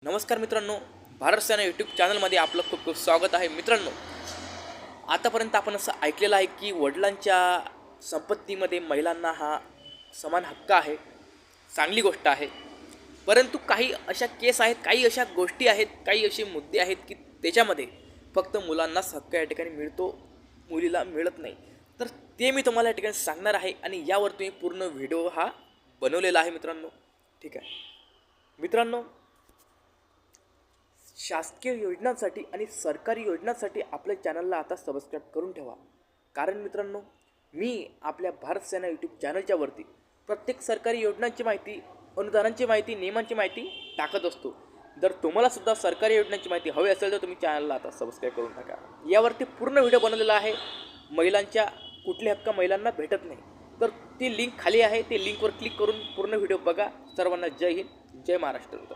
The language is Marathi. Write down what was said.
नमस्कार मित्रांनो, भारत सेना यूट्यूब चॅनलमध्ये आपलं खूप खूप स्वागत आहे. मित्रांनो, आतापर्यंत आपण असं ऐकलेलं आहे की वडिलांच्या संपत्तीमध्ये महिलांना हा समान हक्क आहे. चांगली गोष्ट आहे. परंतु काही अशा केस आहेत, काही अशा गोष्टी आहेत, काही असे मुद्दे आहेत की त्याच्यामध्ये फक्त मुलांनाच हक्क या ठिकाणी मिळतो, मुलीला मिळत नाही. तर ते मी तुम्हाला या ठिकाणी सांगणार आहे आणि यावर तुम्ही पूर्ण व्हिडिओ हा बनवलेला आहे मित्रांनो. ठीक आहे मित्रांनो, शासकीय योजनांसाठी आणि सरकारी योजनांसाठी आपल्या चॅनलला आता सबस्क्राईब करून ठेवा. कारण मित्रांनो, मी आपल्या भारत सेना यूट्यूब चॅनलच्या वरती प्रत्येक सरकारी योजनांची माहिती, अनुदानांची माहिती, नियमांची माहिती टाकत असतो. जर तुम्हालासुद्धा सरकारी योजनांची माहिती हवी असेल तर तुम्ही चॅनलला आता सबस्क्राईब करून टाका. यावरती पूर्ण व्हिडिओ बनवलेला आहे. महिलांच्या कुठले हक्क महिलांना भेटत नाही, तर ती लिंक खाली आहे. ती लिंकवर क्लिक करून पूर्ण व्हिडिओ बघा. सर्वांना जय हिंद, जय महाराष्ट्र.